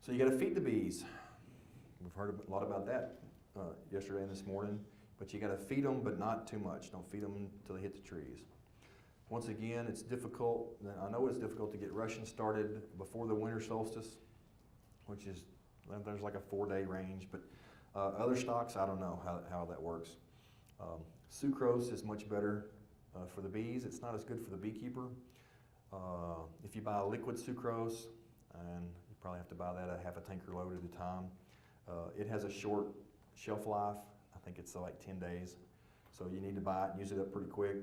So you got to feed the bees. We've heard a lot about that yesterday and this morning, but you got to feed them, but not too much. Don't feed them until they hit the trees. Once again, it's difficult. I know it's difficult to get rushing started before the winter solstice, which is, there's like a 4-day range, but other stocks, I don't know how that works. Sucrose is much better for the bees. It's not as good for the beekeeper. If you buy a liquid sucrose, and you probably have to buy that a half a tanker load at a time, it has a short shelf life. I think it's like 10 days. So you need to buy it and use it up pretty quick.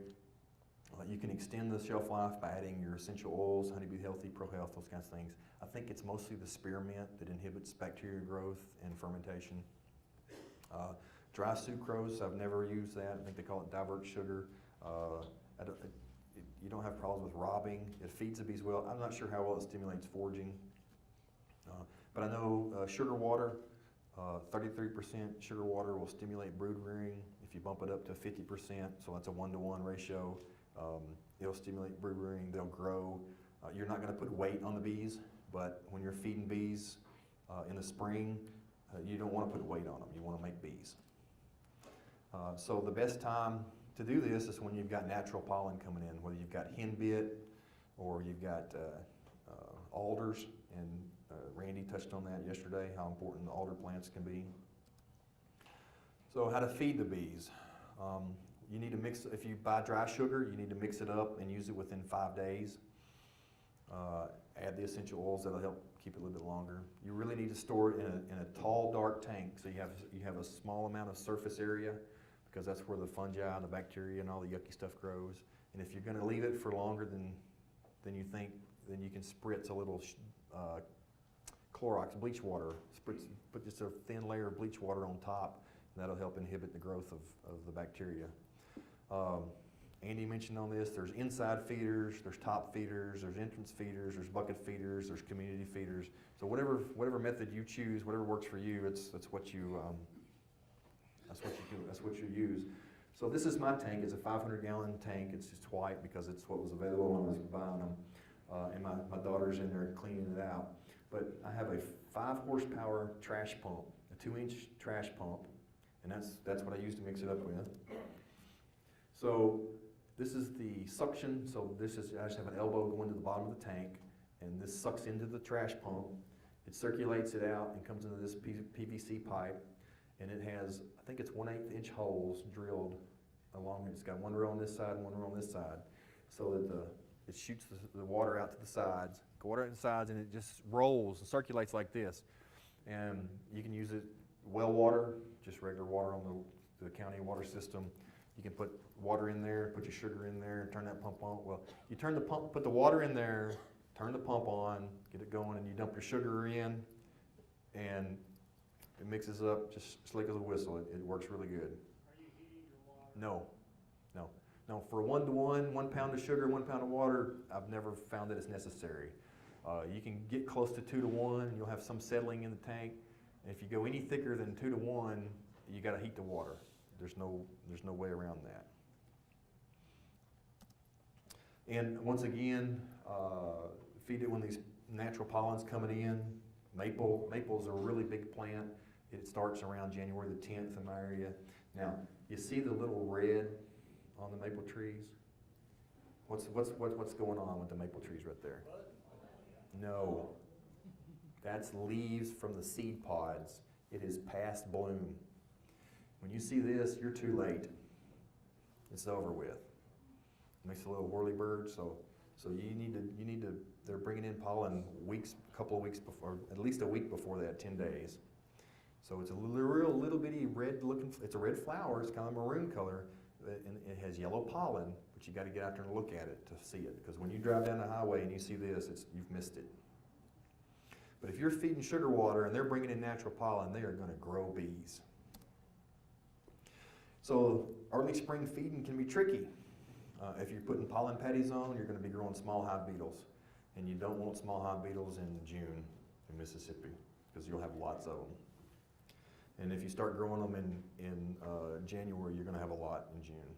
You can extend the shelf life by adding your essential oils, Honeybee Healthy, Pro Health, those kinds of things. I think it's mostly the spearmint that inhibits bacteria growth and fermentation. Dry sucrose, I've never used that. I think they call it divert sugar. You don't have problems with robbing. It feeds the bees well. I'm not sure how well it stimulates foraging. But I know sugar water, 33% sugar water will stimulate brood rearing. If you bump it up to 50%, so that's a 1-to-1 ratio, it'll stimulate brood rearing, they'll grow. You're not gonna put weight on the bees, but when you're feeding bees in the spring, you don't wanna put weight on them, you wanna make bees. So the best time to do this is when you've got natural pollen coming in, whether you've got henbit or you've got alders, and Randy touched on that yesterday, how important the alder plants can be. So how to feed the bees. You need to mix, if you buy dry sugar, you need to mix it up and use it within 5 days. Add the essential oils, that'll help keep it a little bit longer. You really need to store it in a tall, dark tank, so you have a small amount of surface area, because that's where the fungi and the bacteria and all the yucky stuff grows. And if you're gonna leave it for longer than you think, then you can spritz a little Clorox bleach water. Put just a thin layer of bleach water on top, and that'll help inhibit the growth of the bacteria. Andy mentioned on this, there's inside feeders, there's top feeders, there's entrance feeders, there's bucket feeders, there's community feeders. So whatever method you choose, whatever works for you, that's what you use. So this is my tank. It's a 500-gallon tank. It's just white because it's what was available when I was buying them. And my daughter's in there cleaning it out. But I have a 5-horsepower trash pump, a 2-inch trash pump, and that's what I use to mix it up with. So this is the suction. So I just have an elbow going to the bottom of the tank, and this sucks into the trash pump. It circulates it out and comes into this PVC pipe, and it has, I think it's 1/8 inch holes drilled along it. It's got one row on this side and one row on this side, so that it shoots the water out to the sides, water out to the sides, and it just rolls and circulates like this. And you can use it well water, just regular water on the county water system. You can put water in there, put your sugar in there, and turn that pump on. Well, you turn the pump, put the water in there, turn the pump on, get it going, and you dump your sugar in, and it mixes up just slick as a whistle. It works really good. Are you heating your water? No. For a 1-to-1, 1 pound of sugar, 1 pound of water, I've never found that it's necessary. You can get close to 2-to-1, and you'll have some settling in the tank. And if you go any thicker than 2-to-1, you got to heat the water. There's no way around that. And once again, feed it when these natural pollen's coming in. Maple's a really big plant. It starts around January the 10th in my area. Now, you see the little red on the maple trees? What's going on with the maple trees right there? No, that's leaves from the seed pods. It is past bloom. When you see this, you're too late. It's over with. It makes a little whirlybird, so you need to. They're bringing in pollen a couple of weeks before, at least a week before that, 10 days. So it's a little bitty red looking. It's a red flower. It's kind of maroon color, and it has yellow pollen. But you got to get out there and look at it to see it, because when you drive down the highway and you see this, you've missed it. But if you're feeding sugar water and they're bringing in natural pollen, they are going to grow bees. So early spring feeding can be tricky. If you're putting pollen patties on, you're going to be growing small hive beetles. And you don't want small hive beetles in June in Mississippi, because you'll have lots of them. And if you start growing them in January, you're going to have a lot in June.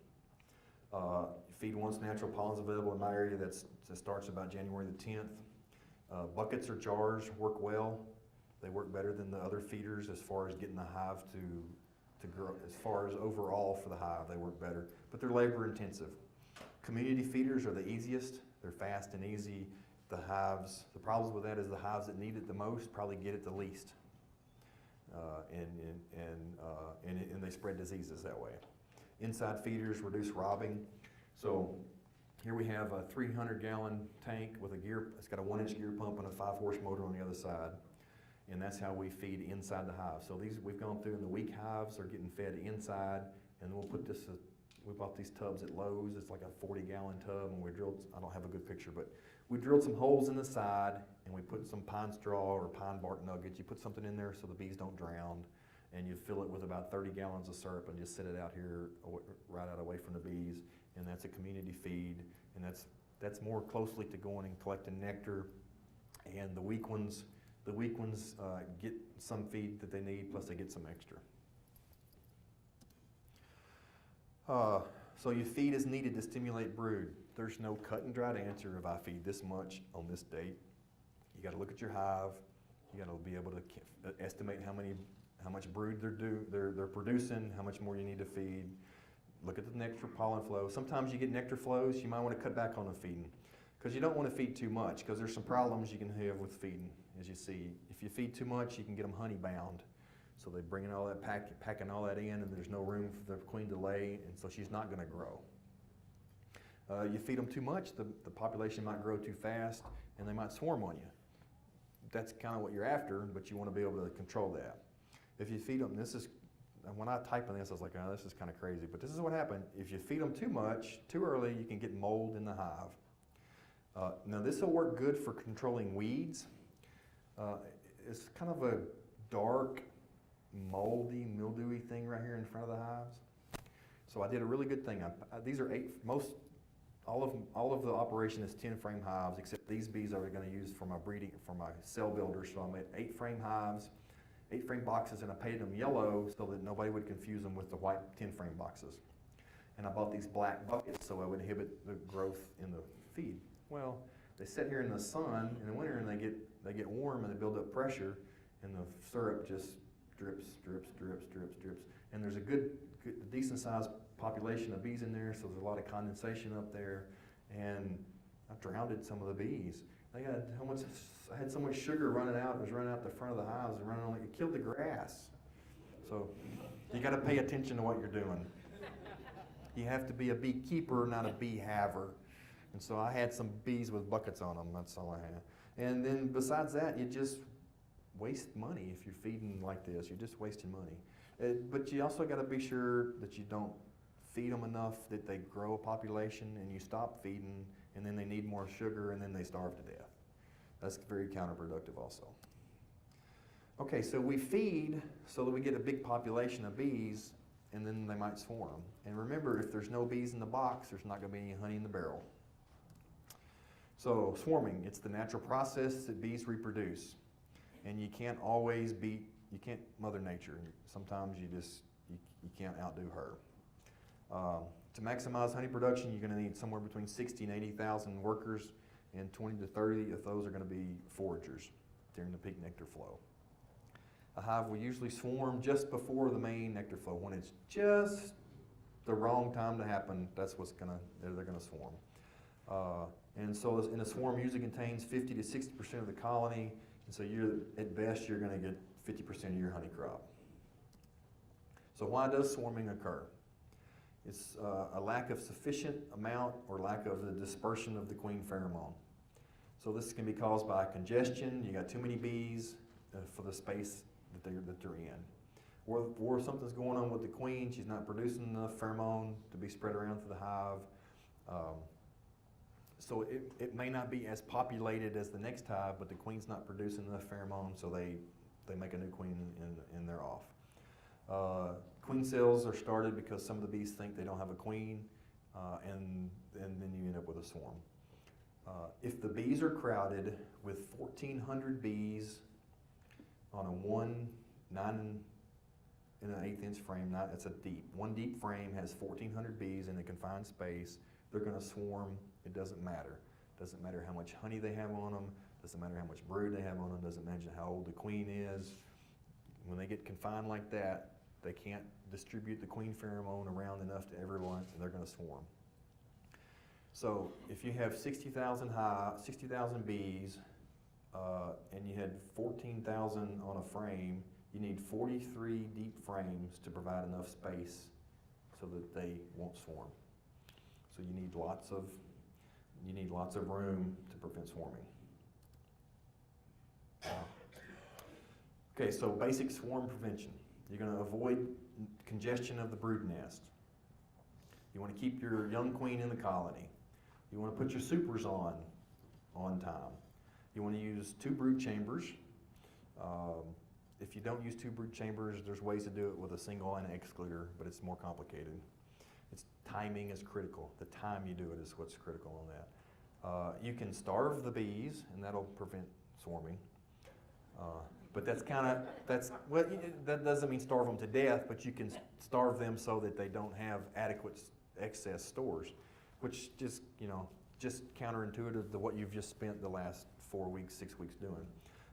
Feed once natural pollen's available in my area. That starts about January the 10th. Buckets or jars work well. They work better than the other feeders as far as getting the hive to grow. As far as overall for the hive, they work better, but they're labor intensive. Community feeders are the easiest. They're fast and easy. The problems with that is the hives that need it the most probably get it the least. And they spread diseases that way. Inside feeders reduce robbing. So here we have a 300-gallon tank with a gear. It's got a 1-inch gear pump and a 5-horse motor on the other side. And that's how we feed inside the hive. So these we've gone through, and the weak hives are getting fed inside. And then we'll put this, we bought these tubs at Lowe's. It's like a 40-gallon tub, and we drilled, I don't have a good picture, but we drilled some holes in the side, and we put some pine straw or pine bark nuggets. You put something in there so the bees don't drown, and you fill it with about 30 gallons of syrup and just sit it out here right out away from the bees. And that's a community feed, and that's more closely to going and collecting nectar. And the weak ones get some feed that they need, plus they get some extra. So your feed is needed to stimulate brood. There's no cut and dried answer if I feed this much on this date. You got to look at your hive. You got to be able to estimate how much brood they're producing, how much more you need to feed. Look at the nectar pollen flow. Sometimes you get nectar flows. You might want to cut back on the feeding because you don't want to feed too much, because there's some problems you can have with feeding. As you see, if you feed too much, you can get them honey bound. So they bring in all that, packing all that in, and there's no room for the queen to lay, and so she's not going to grow. You feed them too much, the population might grow too fast, and they might swarm on you. That's kind of what you're after, but you want to be able to control that. If you feed them, when I type in this, I was like, oh, this is kind of crazy, but this is what happened. If you feed them too much, too early, you can get mold in the hive. Now this will work good for controlling weeds. It's kind of a dark, moldy, mildewy thing right here in front of the hives. So I did a really good thing. These are all of the operation is 10-frame hives, except these bees are going to use for my cell builder. So I made 8-frame hives, 8-frame boxes, and I painted them yellow so that nobody would confuse them with the white 10-frame boxes. And I bought these black buckets so I would inhibit the growth in the feed. Well, they sit here in the sun in the winter, and they get warm, and they build up pressure, and the syrup just drips. And there's a decent sized population of bees in there, so there's a lot of condensation up there, and I drowned some of the bees. I had so much sugar running out. It was running out the front of the hives, and it killed the grass. So you got to pay attention to what you're doing. You have to be a beekeeper, not a bee haver. And so I had some bees with buckets on them. That's all I had. And then besides that, you just waste money if you're feeding like this. You're just wasting money. But you also got to be sure that you don't feed them enough that they grow a population, and you stop feeding, and then they need more sugar, and then they starve to death. That's very counterproductive also. Okay, so we feed so that we get a big population of bees, and then they might swarm. And remember, if there's no bees in the box, there's not going to be any honey in the barrel. So swarming, it's the natural process that bees reproduce. And you can't always you can't Mother Nature. Sometimes you can't outdo her. To maximize honey production, you're going to need somewhere between 60 and 80,000 workers, and 20 to 30 of those are going to be foragers during the peak nectar flow. A hive will usually swarm just before the main nectar flow. When it's just the wrong time to happen, that's they're going to swarm. And so in a swarm usually contains 50 to 60% of the colony, and so at best you're going to get 50% of your honey crop. So why does swarming occur? It's a lack of sufficient amount or lack of the dispersion of the queen pheromone. So this can be caused by congestion. You got too many bees for the space that they're in. Or something's going on with the queen. She's not producing enough pheromone to be spread around through the hive. So it may not be as populated as the next hive, but the queen's not producing enough pheromone, so they make a new queen and they're off. Queen cells are started because some of the bees think they don't have a queen, and then you end up with a swarm. If the bees are crowded with 1,400 bees on a 9 1/8 inch frame, it's a deep. One deep frame has 1,400 bees in a confined space. They're going to swarm. It doesn't matter. It doesn't matter how much honey they have on them. It Doesn't matter how much brood they have on them, doesn't matter how old the queen is. When they get confined like that, they can't distribute the queen pheromone around enough to everyone, and they're going to swarm. So if you have 60,000 bees, and you had 14,000 on a frame, you need 43 deep frames to provide enough space so that they won't swarm. So you need lots of room to prevent swarming. Okay, so basic swarm prevention. You're going to avoid congestion of the brood nest. You want to keep your young queen in the colony. You want to put your supers on time. You want to use 2 brood chambers. If you don't use 2 brood chambers, there's ways to do it with a single and an excluder, but it's more complicated. Timing is critical. The time you do it is what's critical on that. You can starve the bees, and that'll prevent swarming. But that doesn't mean starve them to death, but you can starve them so that they don't have adequate excess stores, which just counterintuitive to what you've just spent the last 4 weeks, 6 weeks doing.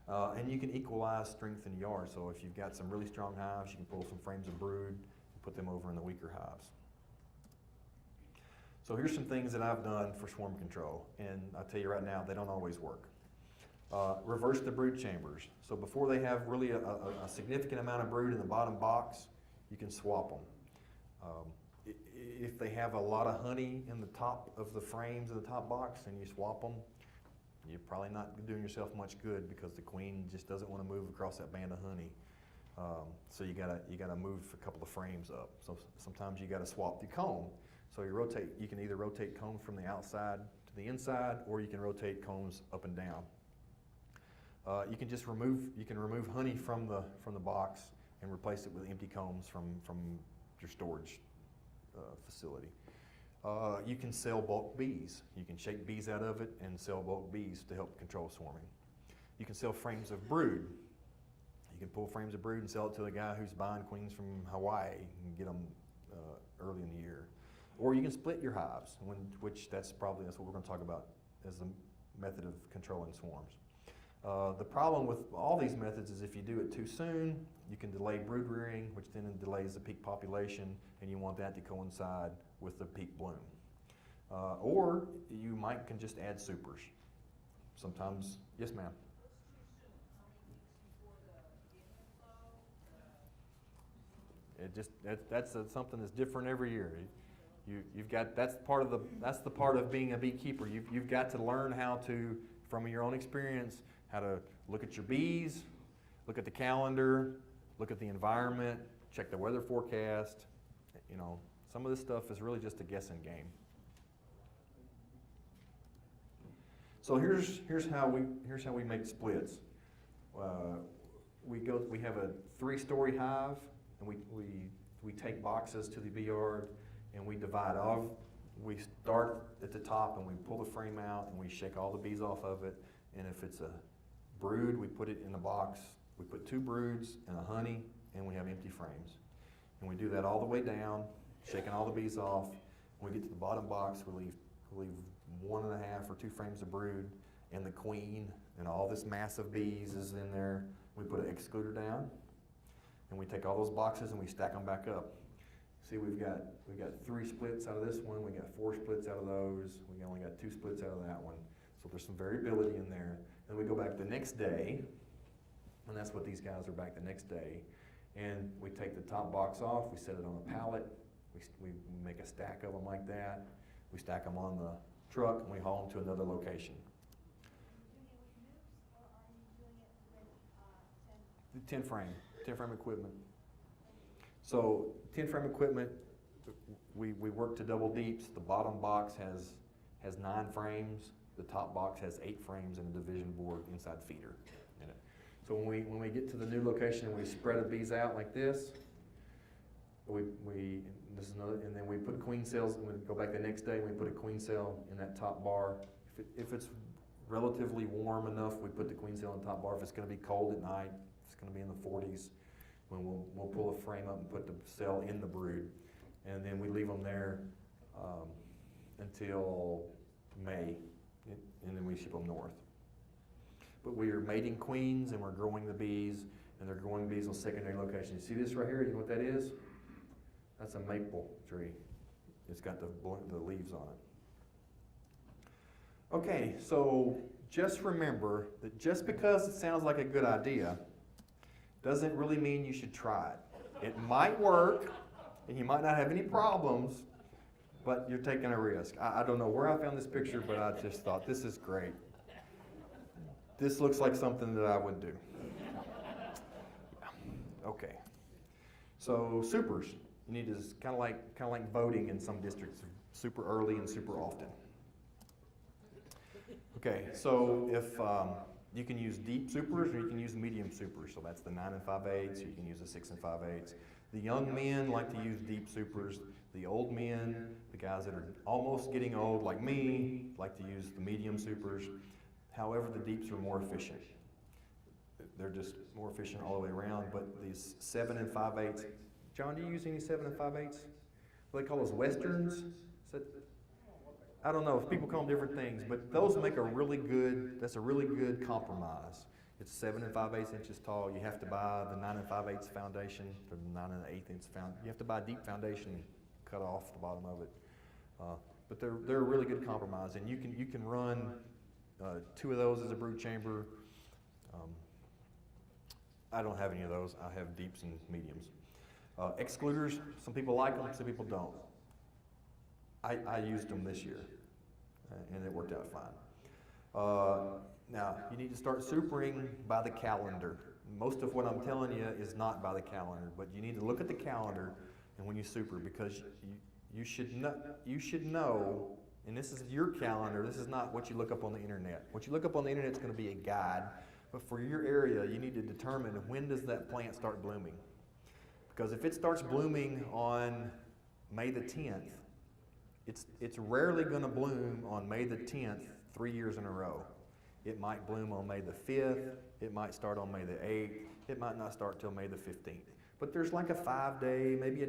And you can equalize strength in the yard. So if you've got some really strong hives, you can pull some frames of brood and put them over in the weaker hives. So here's some things that I've done for swarm control, and I'll tell you right now, they don't always work. Reverse the brood chambers. So before they have really a significant amount of brood in the bottom box, you can swap them. If they have a lot of honey in the top of the frames in the top box and you swap them, you're probably not doing yourself much good because the queen just doesn't want to move across that band of honey. So you gotta move a couple of frames up. So sometimes you gotta swap the comb. So you can either rotate combs from the outside to the inside, or you can rotate combs up and down. You can remove honey from the box and replace it with empty combs from your storage facility. You can sell bulk bees. You can shake bees out of it and sell bulk bees to help control swarming. You can sell frames of brood. You can pull frames of brood and sell it to a guy who's buying queens from Hawaii and get them early in the year. Or you can split your hives, which that's what we're going to talk about as a method of controlling swarms. The problem with all these methods is if you do it too soon, you can delay brood rearing, which then delays the peak population, and you want that to coincide with the peak bloom. Or you can just add supers. Sometimes, yes ma'am? That's something that's different every year. That's the part of being a beekeeper. You've got to learn how to, from your own experience, how to look at your bees, look at the calendar, look at the environment, check the weather forecast. Some of this stuff is really just a guessing game. So here's how we make splits. We have a 3-story hive, and we take boxes to the bee yard, and we divide off. We start at the top, and we pull the frame out, and we shake all the bees off of it. And if it's a brood, we put it in a box. We put 2 broods and a honey, and we have empty frames. And we do that all the way down, shaking all the bees off. When we get to the bottom box, we leave 1.5 or 2 frames of brood, and the queen, and all this mass of bees is in there. We put an excluder down, and we take all those boxes and we stack them back up. See, we've got 3 splits out of this one. We got 4 splits out of those. We only got 2 splits out of that one. So there's some variability in there. And we go back the next day, and that's what these guys are back the next day. And we take the top box off. We set it on a pallet. We make a stack of them like that. We stack them on the truck, and we haul them to another location. The 10 frame equipment. So 10 frame equipment, we work to double deeps. The bottom box has 9 frames. The top box has 8 frames and a division board inside feeder in it. So when we get to the new location and we spread the bees out like this, and then we put queen cells, and we go back the next day and we put a queen cell in that top bar. If it's relatively warm enough, we put the queen cell in the top bar. If it's going to be cold at night, if it's going to be in the 40s, when we'll pull a frame up and put the cell in the brood, and then we leave them there until May, and then we ship them north. but we are mating queens and we're growing the bees, and they're growing bees on secondary locations. You see this right here? You know what that is? That's a maple tree. It's got the leaves on it. Okay, so just remember that just because it sounds like a good idea doesn't really mean you should try it. It might work, and you might not have any problems, but you're taking a risk. I don't know where I found this picture, but I just thought, this is great. This looks like something that I would do. Okay. So supers, you need to kind of like voting in some districts, super early and super often. Okay, so if you can use deep supers or you can use medium supers. So that's the 9 5/8, you can use the 6 5/8. The young men like to use deep supers. The old men, the guys that are almost getting old like me, like to use the medium supers. However, the deeps are more efficient. They're just more efficient all the way around, but these 7 5/8, John, do you use any 7 5/8? What they call those westerns? Is that, I don't know if people call them different things, but those make a really good, that's a really good compromise. It's 7 5/8 inches tall. You have to buy the 9 5/8 foundation, or the 9 1/8 inch foundation. You have to buy a deep foundation and cut off the bottom of it. But they're a really good compromise, and you can run 2 of those as a brood chamber. I don't have any of those. I have deeps and mediums. Excluders, some people like them, some people don't. I used them this year, and it worked out fine. Now, you need to start supering by the calendar. Most of what I'm telling you is not by the calendar, but you need to look at the calendar and when you super, because you should know, and this is your calendar, this is not what you look up on the internet. What you look up on the internet is going to be a guide, but for your area, you need to determine when does that plant start blooming. Because if it starts blooming on May the 10th, it's rarely going to bloom on May the 10th 3 years in a row. It might bloom on May the 5th, it might start on May the 8th, it might not start till May the 15th. But there's like a 5-day, maybe a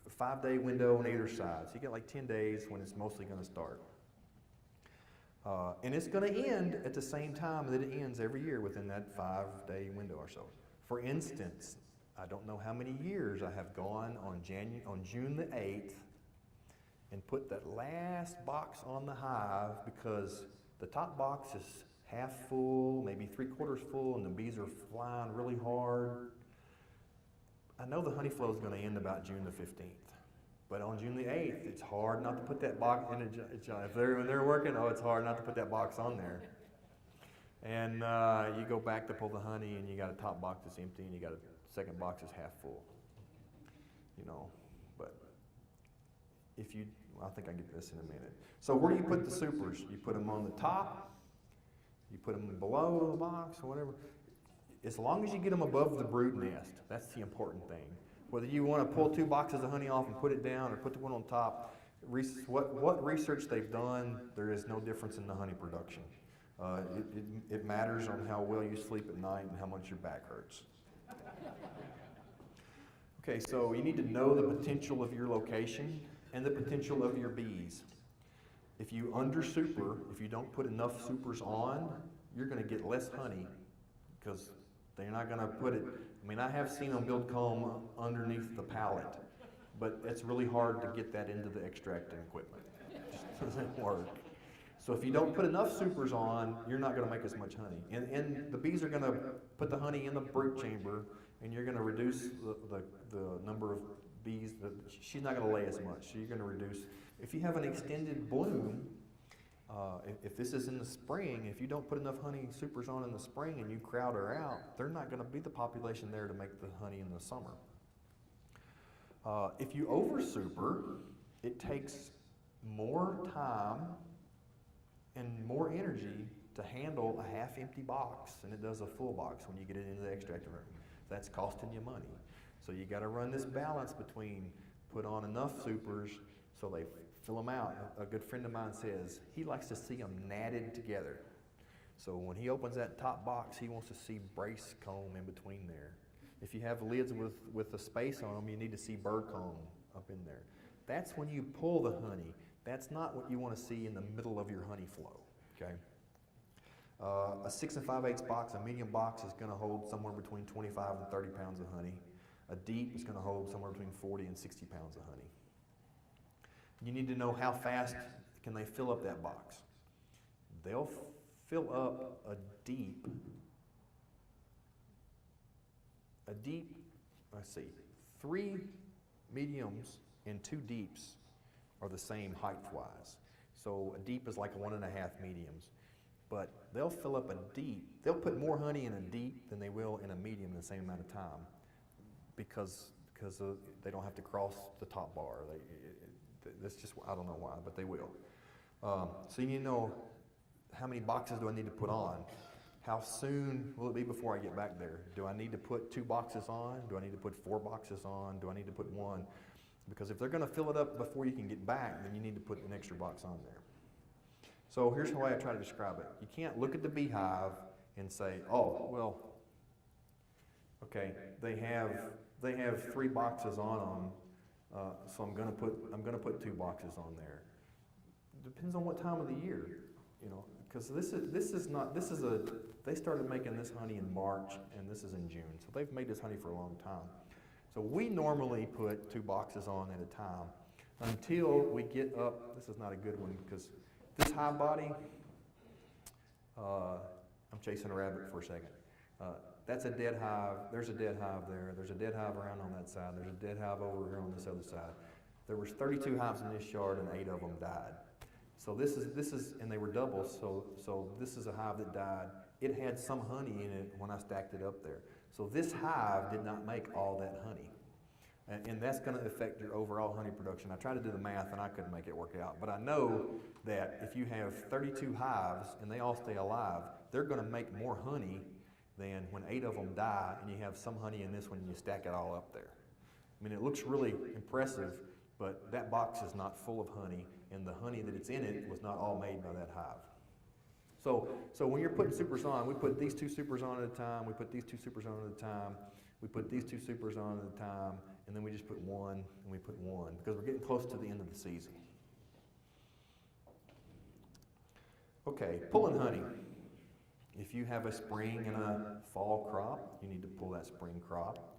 5-day window on either side. So you get like 10 days when it's mostly going to start. And it's going to end at the same time that it ends every year within that 5-day window or so. For instance, I don't know how many years I have gone on June the 8th and put that last box on the hive because the top box is half full, maybe 3/4 full, and the bees are flying really hard. I know the honey flow is going to end about June the 15th. But on June the 8th, it's hard not to put that box in. If they're working, it's hard not to put that box on there. And you go back to pull the honey, and you got a top box that's empty, and you got a second box that's half full. You know, but if you, I think I get to this in a minute. So where do you put the supers? You put them on the top, you put them below the box, or whatever. As long as you get them above the brood nest, that's the important thing. Whether you want to pull 2 boxes of honey off and put it down or put the one on top, what research they've done, there is no difference in the honey production. It matters on how well you sleep at night and how much your back hurts. Okay, so you need to know the potential of your location and the potential of your bees. If you under-super, if you don't put enough supers on, you're going to get less honey because they're not going to put it. I mean, I have seen them build comb underneath the pallet, but it's really hard to get that into the extracting equipment. It just doesn't work. So if you don't put enough supers on, you're not going to make as much honey. And the bees are going to put the honey in the brood chamber, and you're going to reduce the number of bees. She's not going to lay as much, so you're going to reduce. If you have an extended bloom, if this is in the spring, if you don't put enough honey supers on in the spring and you crowd her out, they're not going to be the population there to make the honey in the summer. If you over super, it takes more time and more energy to handle a half-empty box than it does a full box when you get it into the extractor room. That's costing you money. So you got to run this balance between put on enough supers so they fill them out. A good friend of mine says he likes to see them natted together. So when he opens that top box, he wants to see brace comb in between there. If you have lids with a space on them, you need to see bird comb up in there. That's when you pull the honey. That's not what you want to see in the middle of your honey flow, okay? A 6 5/8 box, a medium box, is going to hold somewhere between 25 and 30 pounds of honey. A deep is going to hold somewhere between 40 and 60 pounds of honey. You need to know how fast can they fill up that box. They'll fill up a deep, let's see, 3 mediums and 2 deeps are the same height-wise. So a deep is like 1.5 mediums. But they'll fill up a deep. They'll put more honey in a deep than they will in a medium in the same amount of time because they don't have to cross the top bar. That's just, I don't know why, but they will. So you need to know, how many boxes do I need to put on? How soon will it be before I get back there? Do I need to put 2 boxes on? Do I need to put 4 boxes on? Do I need to put 1? Because if they're going to fill it up before you can get back, then you need to put an extra box on there. So here's the way I try to describe it. You can't look at the beehive and say, oh, well, okay, they have 3 boxes on them, so I'm gonna put 2 boxes on there. Depends on what time of the year, you know, because they started making this honey in March and this is in June, so they've made this honey for a long time. So we normally put 2 boxes on at a time until we get up. This is not a good one because this hive body, I'm chasing a rabbit for a second. That's a dead hive. There's a dead hive there. There's a dead hive around on that side. There's a dead hive over here on this other side. There was 32 hives in this yard and 8 of them died. So this is, and they were doubles. So this is a hive that died. It had some honey in it when I stacked it up there. So this hive did not make all that honey. And that's going to affect your overall honey production. I tried to do the math and I couldn't make it work out. But I know that if you have 32 hives and they all stay alive, they're going to make more honey than when 8 of them die and you have some honey in this one and you stack it all up there. I mean, it looks really impressive, but that box is not full of honey, and the honey that it's in it was not all made by that hive. So when you're putting supers on, we put these 2 supers on at a time, we put these 2 supers on at a time, we put these 2 supers on at a time, and then we just put 1 and we put 1 because we're getting close to the end of the season. Okay, pulling honey. If you have a spring and a fall crop, you need to pull that spring crop,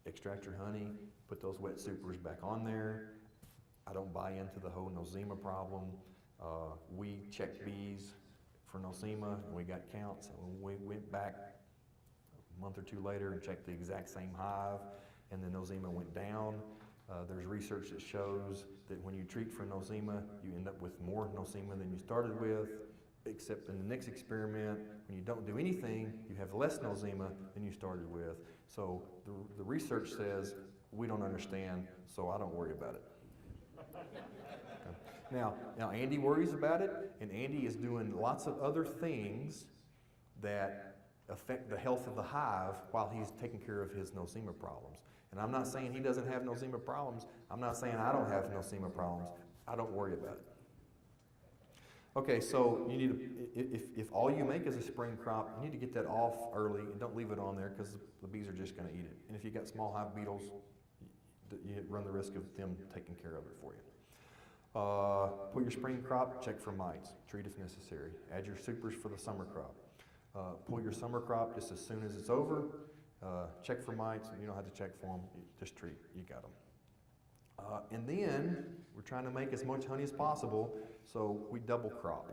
extract your honey, put those wet supers back on there. I don't buy into the whole nosema problem. We checked bees for nosema and we got counts. And we went back a month or 2 later and checked the exact same hive, and the nosema went down. There's research that shows that when you treat for nosema, you end up with more nosema than you started with, except in the next experiment, when you don't do anything, you have less nosema than you started with. So the research says, we don't understand, so I don't worry about it. Okay. Now Andy worries about it, and Andy is doing lots of other things that affect the health of the hive while he's taking care of his nosema problems. And I'm not saying he doesn't have nosema problems. I'm not saying I don't have nosema problems. I don't worry about it. Okay, so you need to, if all you make is a spring crop, you need to get that off early and don't leave it on there because the bees are just going to eat it. And if you got small hive beetles, you run the risk of them taking care of it for you. Put your spring crop, check for mites, treat if necessary. Add your supers for the summer crop. Pull your summer crop just as soon as it's over. Check for mites. You don't have to check for them. You just treat. You got them. And then we're trying to make as much honey as possible, so we double crop.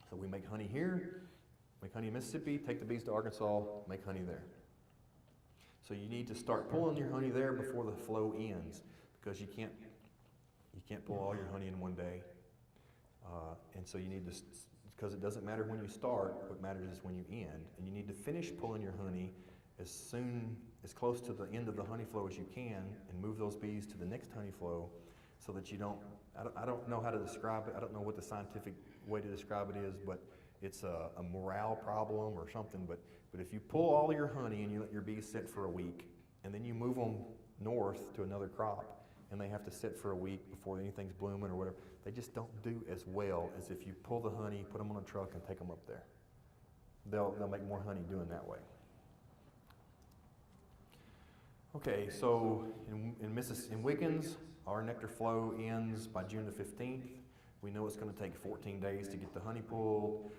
So we make honey here, make honey in Mississippi, take the bees to Arkansas, make honey there. So you need to start pulling your honey there before the flow ends, because you can't pull all your honey in one day. And so you need to, because it doesn't matter when you start, what matters is when you end. And you need to finish pulling your honey as close to the end of the honey flow as you can, and move those bees to the next honey flow so that you don't, I don't know how to describe it. I don't know what the scientific way to describe it is, but it's a morale problem or something. But if you pull all your honey and you let your bees sit for a week, and then you move them north to another crop, and they have to sit for a week before anything's blooming or whatever, they just don't do as well as if you pull the honey, put them on a truck, and take them up there. They'll make more honey doing that way. Okay, so in Wiggins, our nectar flow ends by June the 15th. We know it's going to take 14 days to get the honey pulled.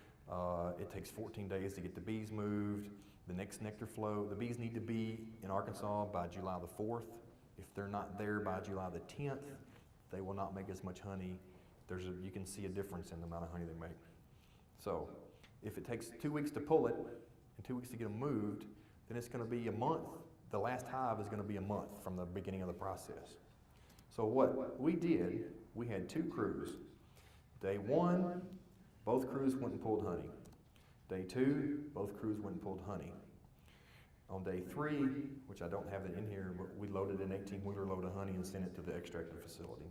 It takes 14 days to get the bees moved. The next nectar flow, the bees need to be in Arkansas by July the 4th. If they're not there by July the 10th, they will not make as much honey. You can see a difference in the amount of honey they make. So if it takes 2 weeks to pull it and 2 weeks to get them moved, then it's going to be a month. The last hive is going to be a month from the beginning of the process. So what we did, we had 2 crews. Day 1, both crews went and pulled honey. Day 2, both crews went and pulled honey. On day 3, which I don't have it in here, but we loaded an 18-wheeler load of honey and sent it to the extracting facility.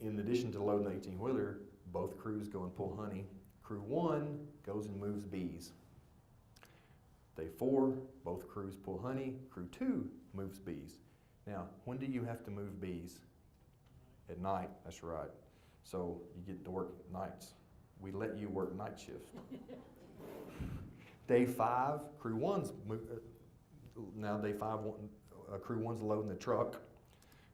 In addition to loading the 18-wheeler, both crews go and pull honey. Crew 1 goes and moves bees. Day 4, both crews pull honey. Crew 2 moves bees. Now, when do you have to move bees? At night, that's right. So you get to work nights. We let you work night shifts. Day 5, crew 1's now day 5, crew 1's loading the truck,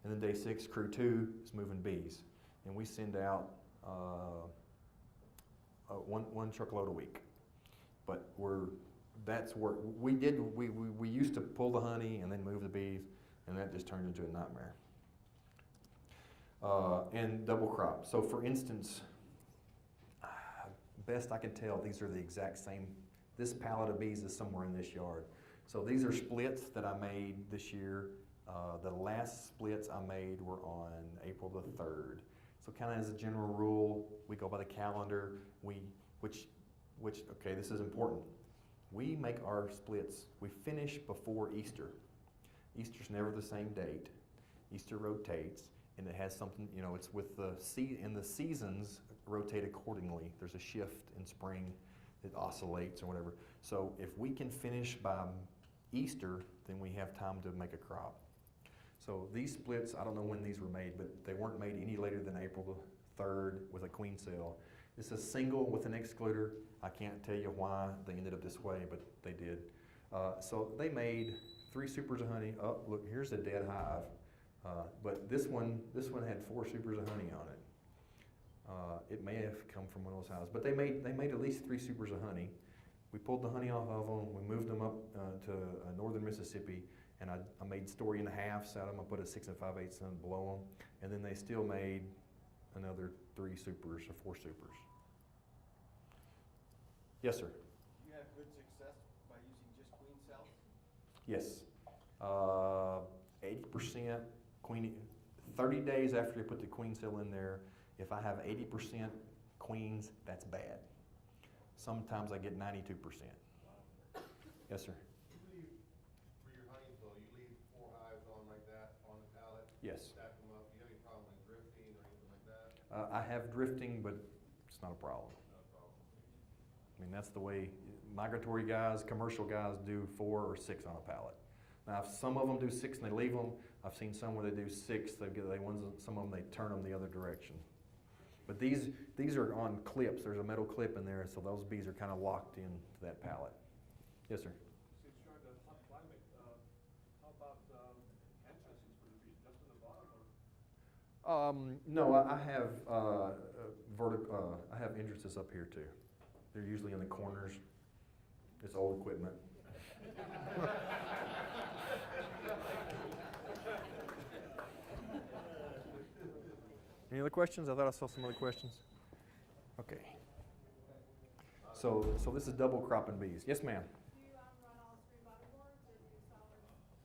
and then day 6, crew 2 is moving bees, and we send out one truckload a week. But that's work. We used to pull the honey and then move the bees, and that just turned into a nightmare. And double crop. So for instance, best I can tell, these are the exact same. This pallet of bees is somewhere in this yard. So these are splits that I made this year. The last splits I made were on April the 3rd. So kind of as a general rule, we go by the calendar. Okay, this is important. We make our splits, we finish before Easter. Easter's never the same date. Easter rotates, and it has something, it's with the seasons rotate accordingly. There's a shift in spring. It oscillates or whatever. So if we can finish by Easter, then we have time to make a crop. So these splits, I don't know when these were made, but they weren't made any later than April the 3rd with a queen cell. It's a single with an excluder. I can't tell you why they ended up this way, but they did. So they made 3 supers of honey. Oh, look, here's a dead hive. But this one had 4 supers of honey on it. It may have come from one of those hives, but they made at least 3 supers of honey. We pulled the honey off of them. We moved them up to northern Mississippi, and I made story and a halves out of them. I put a 6 5/8 below them, and then they still made another 3 supers or 4 supers. Yes, sir. You have good success by using just queen cells? Yes. 80% queen. 30 days after they put the queen cell in there, if I have 80% queens, that's bad. Sometimes I get 92%. Wow. Yes, sir. You leave, for your honey flow, you leave 4 hives on like that on the pallet? Yes. Stack them up. Do you have any problem with drifting or anything like that? I have drifting, but it's not a problem. Not a problem. I mean, that's the way migratory guys, commercial guys do 4 or 6 on a pallet. Now, if some of them do 6 and they leave them, I've seen some where they do 6. Some of them they turn them the other direction. But these are on clips. There's a metal clip in there, so those bees are kind of locked into that pallet. Yes, sir. Since you're in the hot climate, how about entrances for the bees? Just on the bottom, or? No, I have I have entrances up here too. They're usually in the corners. It's old equipment. Any other questions? I thought I saw some other questions. Okay. So this is double cropping bees. Yes, ma'am. Do you run all screen bottom boards, or do you solid?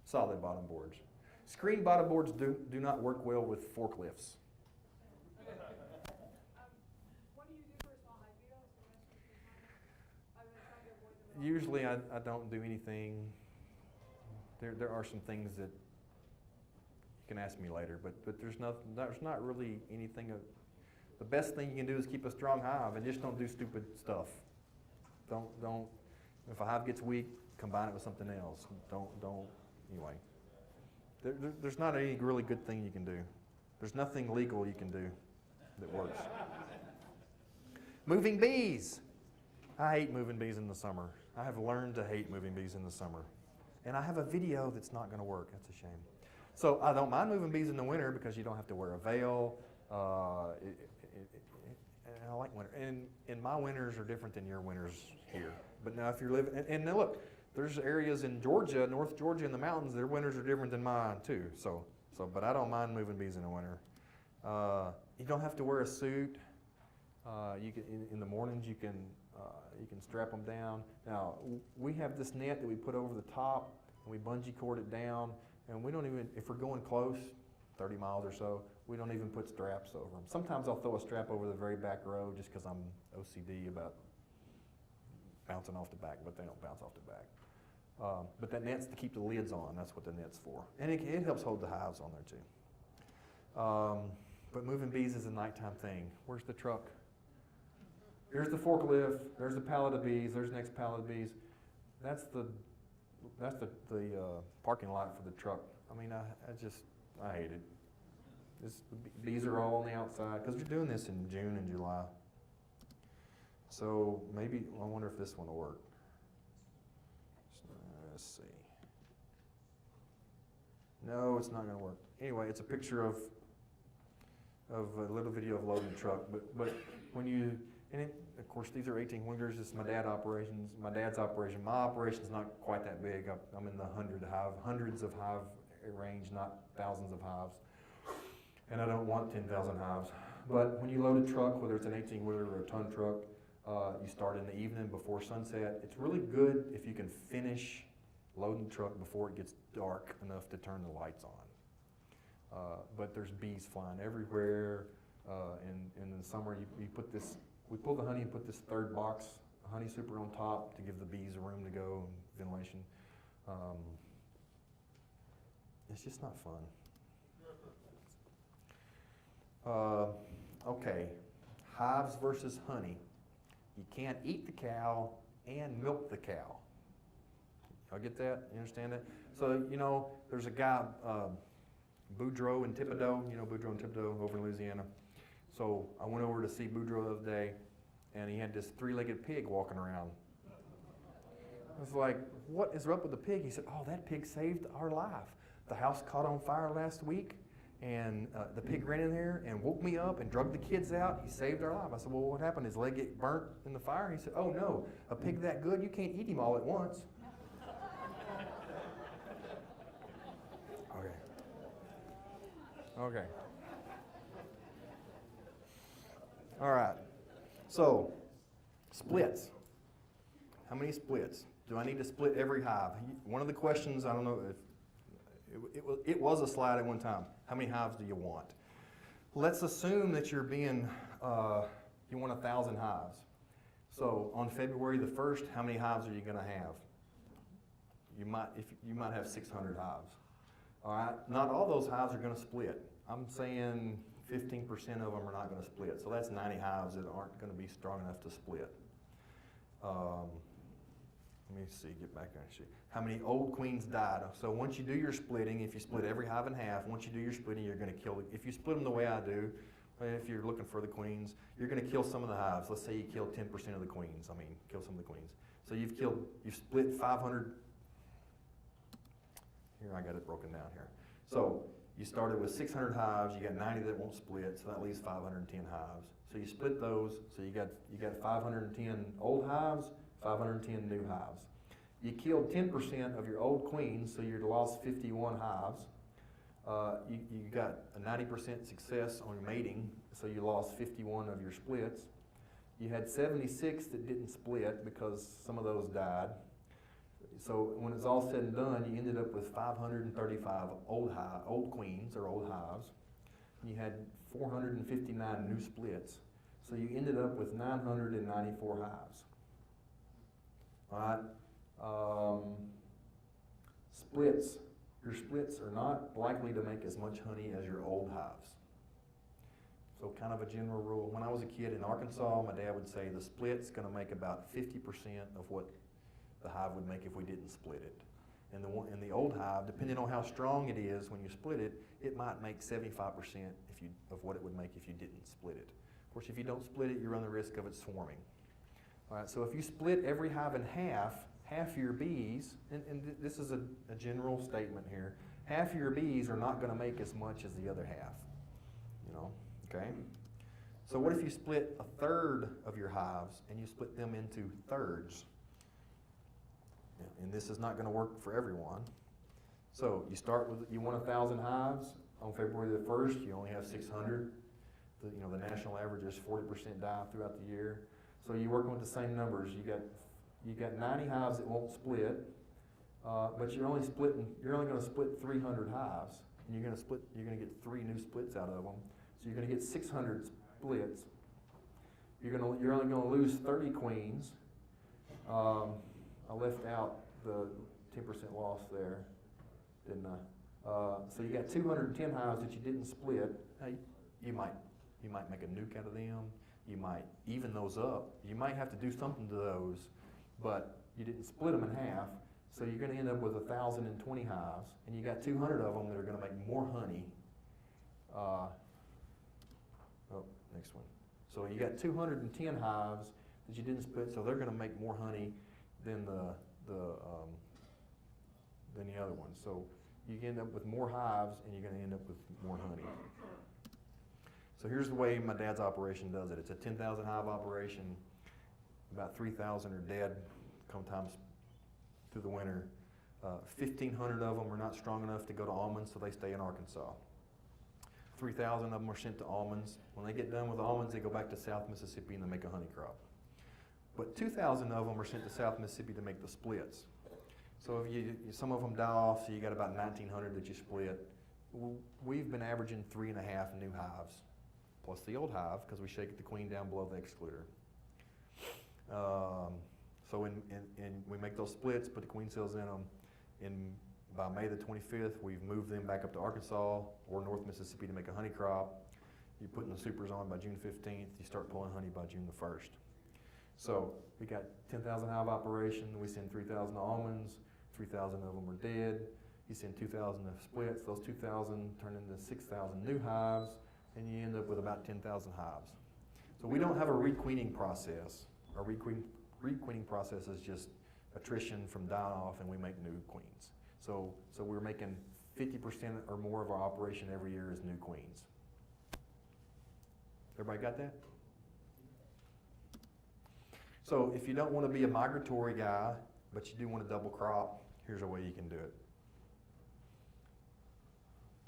Solid bottom boards. Screen bottom boards do not work well with forklifts. What do you do for small hive beetles? I'm going to try to avoid them. Usually I don't do anything. There are some things that you can ask me later, but there's not really anything. The best thing you can do is keep a strong hive and just don't do stupid stuff. Don't. If a hive gets weak, combine it with something else. Anyway. There's not any really good thing you can do. There's nothing legal you can do that works. Moving bees. I hate moving bees in the summer. I have learned to hate moving bees in the summer. And I have a video that's not going to work. That's a shame. So I don't mind moving bees in the winter because you don't have to wear a veil. I like winter, and my winters are different than your winters here. But now if you're living, and now look, there's areas in Georgia, North Georgia in the mountains, their winters are different than mine too. But I don't mind moving bees in the winter. You don't have to wear a suit. You can in the mornings you can strap them down. Now we have this net that we put over the top, and we bungee cord it down, and we don't even, if we're going close, 30 miles or so, we don't even put straps over them. Sometimes I'll throw a strap over the very back row just because I'm OCD about bouncing off the back, but they don't bounce off the back. But that net's to keep the lids on. That's what the net's for. And it helps hold the hives on there too. But moving bees is a nighttime thing. Where's the truck? Here's the forklift. There's the pallet of bees. There's the next pallet of bees. That's the parking lot for the truck. I mean, I hate it. The bees are all on the outside because you're doing this in June and July. So maybe, I wonder if this one will work. Let's see. No, it's not going to work. Anyway, it's a picture of a little video of loading the truck. But when you, and it, of course, these are 18 wheelers. It's my dad's operation. My operation's not quite that big. I'm in the hundreds of hive range, not thousands of hives. And I don't want 10,000 hives. But when you load a truck, whether it's an 18-wheeler or a ton truck, you start in the evening before sunset. It's really good if you can finish loading the truck before it gets dark enough to turn the lights on. But there's bees flying everywhere. And in the summer, we pull the honey and put this third box, honey super on top to give the bees a room to go and ventilation. It's just not fun. Okay, hives versus honey. You can't eat the cow and milk the cow. Y'all get that? You understand that? So, there's a guy, Boudreaux and Thibodeau, Boudreaux and Thibodeau over in Louisiana. So I went over to see Boudreaux the other day, and he had this three-legged pig walking around. I was like, what is up with the pig? He said, oh, that pig saved our life. The house caught on fire last week, and the pig ran in there and woke me up and drugged the kids out. He saved our life. I said, well, what happened? His leg get burnt in the fire? He said, oh, no, a pig that good, you can't eat him all at once. Okay. All right. So, splits. How many splits? Do I need to split every hive? One of the questions, I don't know if it was a slide at one time. How many hives do you want? Let's assume that you're being, you want 1,000 hives. So on February the 1st, how many hives are you going to have? You might have 600 hives. All right. Not all those hives are going to split. I'm saying 15% of them are not going to split. So that's 90 hives that aren't going to be strong enough to split. Let me see, get back there and see. How many old queens died? So once you do your splitting, if you split every hive in half, once you do your splitting, you're going to kill, if you split them the way I do, if you're looking for the queens, you're going to kill some of the hives. Let's say you kill 10% of the queens. Kill some of the queens. So you've split 500. Here, I got it broken down here. So you started with 600 hives, you got 90 that won't split, so that leaves 510 hives. So you split those, so you got 510 old hives, 510 new hives. You killed 10% of your old queens, so you lost 51 hives. You got a 90% success on mating, so you lost 51 of your splits. You had 76 that didn't split because some of those died. So when it's all said and done, you ended up with 535 old queens or old hives. You had 459 new splits. So you ended up with 994 hives. All right. Splits. Your splits are not likely to make as much honey as your old hives. So kind of a general rule. When I was a kid in Arkansas, my dad would say the split's going to make about 50% of what the hive would make if we didn't split it. And the old hive, depending on how strong it is when you split it, it might make 75% of what it would make if you didn't split it. Of course, if you don't split it, you run the risk of it swarming. All right, so if you split every hive in half your bees, and this is a general statement here, half your bees are not going to make as much as the other half. Okay? So what if you split a third of your hives and you split them into thirds? And this is not going to work for everyone. So you start with, you want 1,000 hives. On February the 1st, you only have 600. The national average is 40% die throughout the year. So you're working with the same numbers. You got 90 hives that won't split, but you're only going to split 300 hives, and you're going to get 3 new splits out of them. So you're going to get 600 splits. You're only going to lose 30 queens. I left out the 10% loss there, didn't I? So you got 210 hives that you didn't split. Hey, you might make a nuke out of them. You might even those up. You might have to do something to those, but you didn't split them in half. So you're going to end up with 1,020 hives, and you got 200 of them that are going to make more honey. Next one. So you got 210 hives that you didn't split, so they're going to make more honey than the other ones. So you end up with more hives, and you're going to end up with more honey. So here's the way my dad's operation does it. It's a 10,000 hive operation. About 3,000 are dead sometimes through the winter. 1,500 of them are not strong enough to go to almonds, so they stay in Arkansas. 3,000 of them are sent to almonds. When they get done with almonds, they go back to South Mississippi and they make a honey crop. But 2,000 of them are sent to South Mississippi to make the splits. So if some of them die off, so you got about 1,900 that you split. We've been averaging 3.5 new hives, plus the old hive, because we shake the queen down below the excluder. So we make those splits, put the queen cells in them. By May the 25th, we've moved them back up to Arkansas or North Mississippi to make a honey crop. You're putting the supers on by June 15th. You start pulling honey by June the 1st. So we got 10,000 hive operation. We send 3,000 to almonds. 3,000 of them are dead. You send 2,000 to splits. Those 2,000 turn into 6,000 new hives, and you end up with about 10,000 hives. So we don't have a requeening process. Our requeening process is just attrition from dying off, and we make new queens. So we're making 50% or more of our operation every year is new queens. Everybody got that? So if you don't want to be a migratory guy, but you do want a double crop, here's a way you can do it.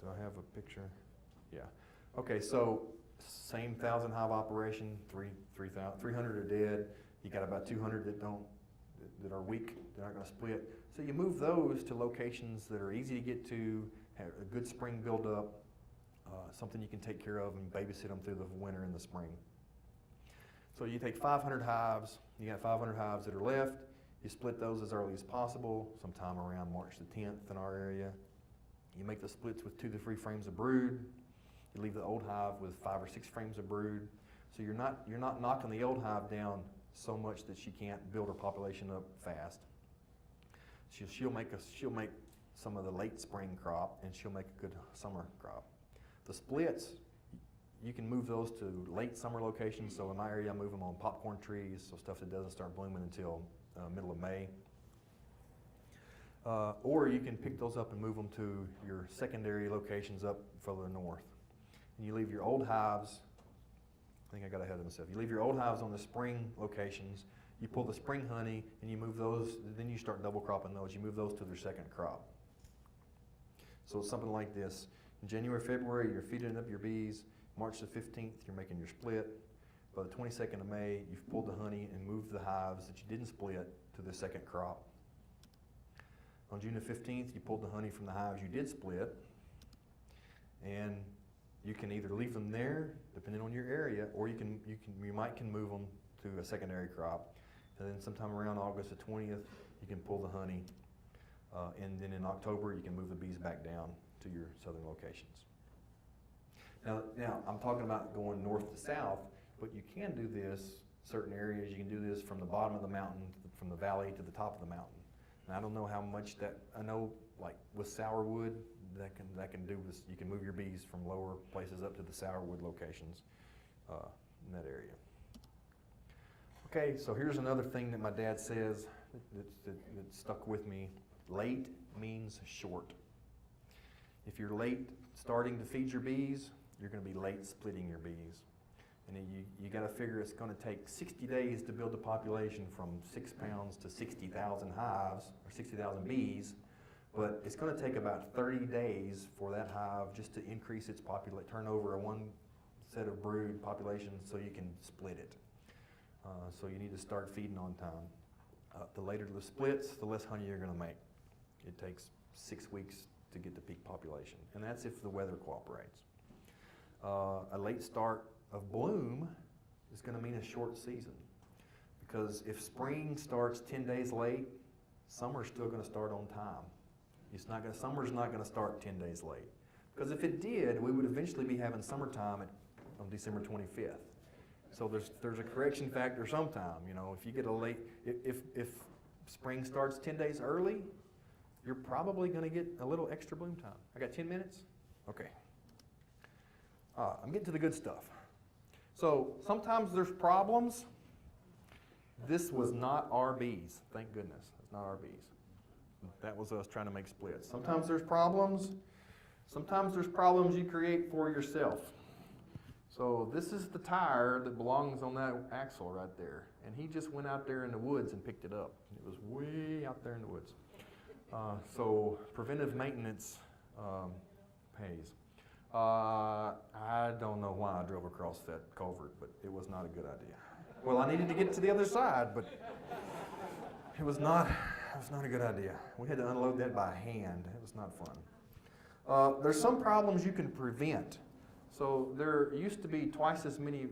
Do I have a picture? Yeah. Okay, so same 1,000 hive operation, 300 are dead. You got about 200 that are weak, they're not going to split. So you move those to locations that are easy to get to, have a good spring buildup, something you can take care of and babysit them through the winter and the spring. So you take 500 hives, you got 500 hives that are left, you split those as early as possible, sometime around March the 10th in our area. You make the splits with 2 to 3 frames of brood. You leave the old hive with 5 or 6 frames of brood. So you're not knocking the old hive down so much that she can't build her population up fast. She'll make some of the late spring crop, and she'll make a good summer crop. The splits, you can move those to late summer locations. So in my area, I move them on popcorn trees, so stuff that doesn't start blooming until middle of May. Or you can pick those up and move them to your secondary locations up further north. And you leave your old hives, I think I got ahead of myself. You leave your old hives on the spring locations, you pull the spring honey, and you move those, then you start double cropping those. You move those to their second crop. So it's something like this. In January, February, you're feeding up your bees. March the 15th, you're making your split. By the 22nd of May, you've pulled the honey and moved the hives that you didn't split to the second crop. On June the 15th, you pulled the honey from the hives you did split, and you can either leave them there, depending on your area, or you might move them to a secondary crop. And then sometime around August the 20th, you can pull the honey, and then in October, you can move the bees back down to your southern locations. Now I'm talking about going north to south, but you can do this certain areas. You can do this from the bottom of the mountain, from the valley to the top of the mountain. And I don't know how much that, I know like with sourwood, that can do this. You can move your bees from lower places up to the sourwood locations in that area. Okay, so here's another thing that my dad says that stuck with me. Late means short. If you're late starting to feed your bees, you're going to be late splitting your bees. And then you got to figure it's going to take 60 days to build a population from 6 pounds to 60,000 hives, or 60,000 bees. But it's going to take about 30 days for that hive just to increase its turnover of one set of brood population so you can split it. So you need to start feeding on time. The later the splits, the less honey you're going to make. It takes 6 weeks to get to peak population, and that's if the weather cooperates. A late start of bloom is going to mean a short season, because if spring starts 10 days late, summer's still going to start on time. Summer's not going to start 10 days late, because if it did, we would eventually be having summertime on December 25th. So there's a correction factor sometime. You know, if you get a late, if spring starts 10 days early, you're probably going to get a little extra bloom time. I got 10 minutes? Okay. I'm getting to the good stuff. So sometimes there's problems. This was not our bees, thank goodness. It's not our bees. That was us trying to make splits. Sometimes there's problems. Sometimes there's problems you create for yourself. So this is the tire that belongs on that axle right there. And he just went out there in the woods and picked it up. It was way out there in the woods. So preventive maintenance pays. I don't know why I drove across that culvert, but it was not a good idea. Well, I needed to get to the other side, but it was not a good idea. We had to unload that by hand. It was not fun. There's some problems you can prevent. So there used to be twice as many,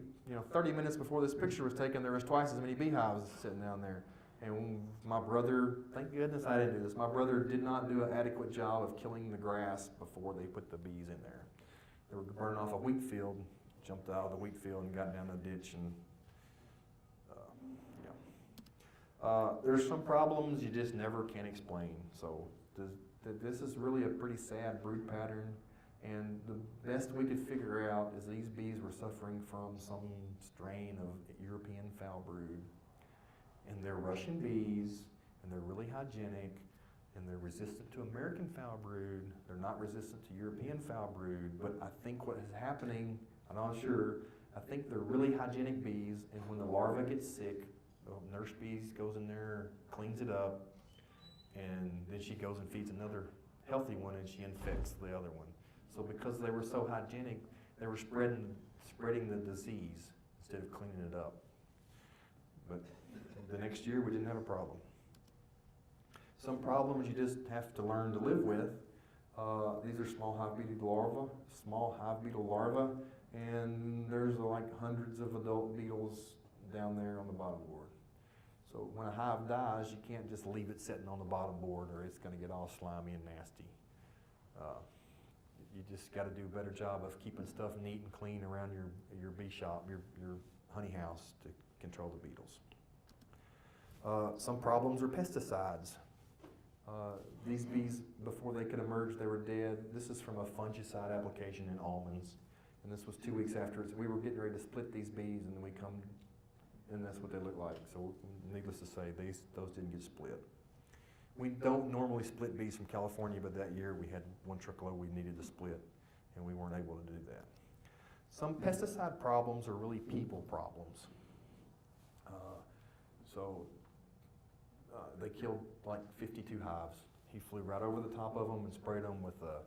30 minutes before this picture was taken, there was twice as many beehives sitting down there. And my brother, thank goodness I didn't do this, my brother did not do an adequate job of killing the grass before they put the bees in there. They were burning off a wheat field, jumped out of the wheat field and got down the ditch, and there's some problems you just never can explain. So this is really a pretty sad brood pattern, and the best we could figure out is these bees were suffering from some strain of European foul brood. And they're Russian bees, and they're really hygienic, and they're resistant to American foul brood. They're not resistant to European foul brood, but I think what is happening, I'm not sure, I think they're really hygienic bees, and when the larva gets sick, the nurse bee goes in there, cleans it up, and then she goes and feeds another healthy one, and she infects the other one. So because they were so hygienic, they were spreading the disease instead of cleaning it up. But the next year, we didn't have a problem. Some problems you just have to learn to live with. These are small hive beetle larvae, and there's like hundreds of adult beetles down there on the bottom board. So when a hive dies, you can't just leave it sitting on the bottom board, or it's going to get all slimy and nasty. You just got to do a better job of keeping stuff neat and clean around your bee shop, your honey house, to control the beetles. Some problems are pesticides. These bees, before they could emerge, they were dead. This is from a fungicide application in almonds. And this was 2 weeks after we were getting ready to split these bees, and then we come, and that's what they look like. So needless to say, those didn't get split. We don't normally split bees from California, but that year we had one truckload we needed to split, and we weren't able to do that. Some pesticide problems are really people problems. They killed like 52 hives. He flew right over the top of them and sprayed them with a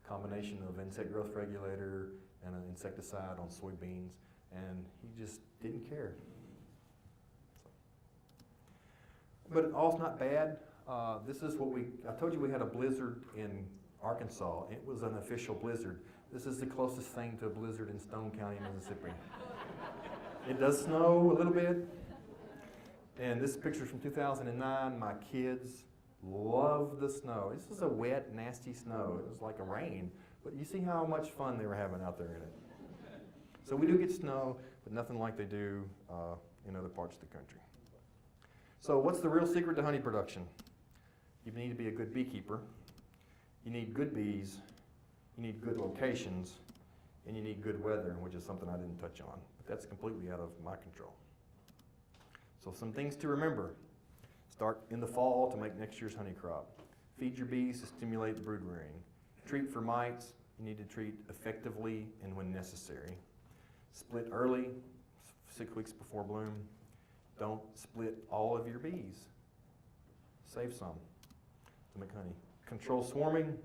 combination of insect growth regulator and an insecticide on soybeans, and he just didn't care. But all's not bad. This is what I told you we had a blizzard in Arkansas. It was an official blizzard. This is the closest thing to a blizzard in Stone County, Mississippi. It does snow a little bit. And this picture from 2009, my kids love the snow. This is a wet, nasty snow. It was like a rain, but you see how much fun they were having out there in it. So we do get snow, but nothing like they do in other parts of the country. So what's the real secret to honey production? You need to be a good beekeeper. You need good bees. You need good locations, and you need good weather, which is something I didn't touch on. But that's completely out of my control. So some things to remember. Start in the fall to make next year's honey crop. Feed your bees to stimulate brood rearing. Treat for mites. You need to treat effectively and when necessary. Split early 6 weeks before bloom. Don't split all of your bees. Save some to make honey. Control swarming,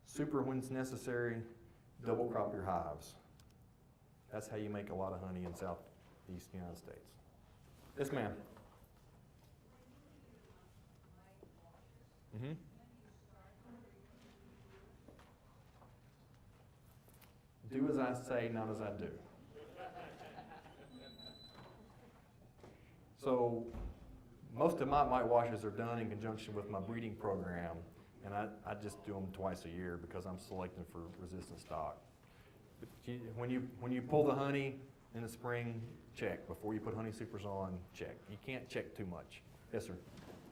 super when it's necessary, double crop your hives. That's how you make a lot of honey in southeast United States. Yes, ma'am. Mm-hmm. Do as I say, not as I do. So most of my mite washes are done in conjunction with my breeding program, and I just do them twice a year because I'm selecting for resistant stock. But when you pull the honey in the spring, check. Before you put honey supers on, check. You can't check too much. Yes, sir.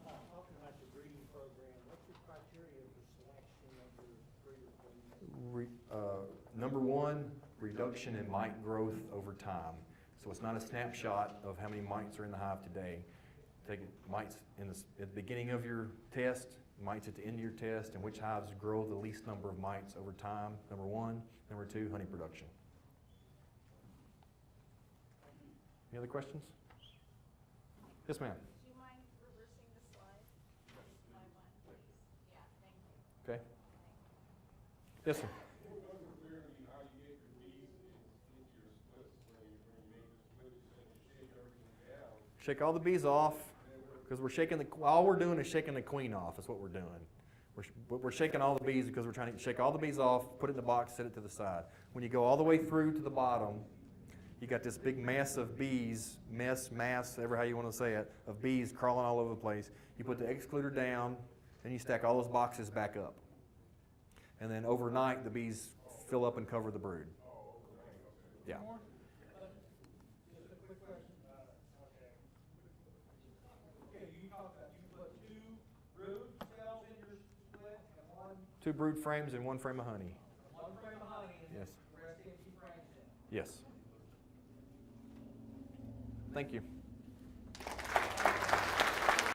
Talking about your breeding program, what's your criteria for selection of your breeder program? Number one, reduction in mite growth over time. So it's not a snapshot of how many mites are in the hive today. Take mites at the beginning of your test, mites at the end of your test, and which hives grow the least number of mites over time, number one. Number two, honey production. Any other questions? Yes, ma'am. Do you mind reversing the slide? Slide one, please. Yeah, thank you. Okay. Yes, sir. Shake all the bees off, because we're shaking all we're doing is shaking the queen off, is what we're doing. We're shaking all the bees because we're trying to shake all the bees off, put it in the box, set it to the side. When you go all the way through to the bottom, you got this big mass of bees, mass, ever how you want to say it, of bees crawling all over the place. You put the excluder down, and you stack all those boxes back up. And then overnight, the bees fill up and cover the brood. Yeah. Just a quick question. Okay, you talked about you put 2 brood cells in your split and 1 2 brood frames and 1 frame of honey. frame of honey and Yes. the rest empty frames in. Yes. Thank you.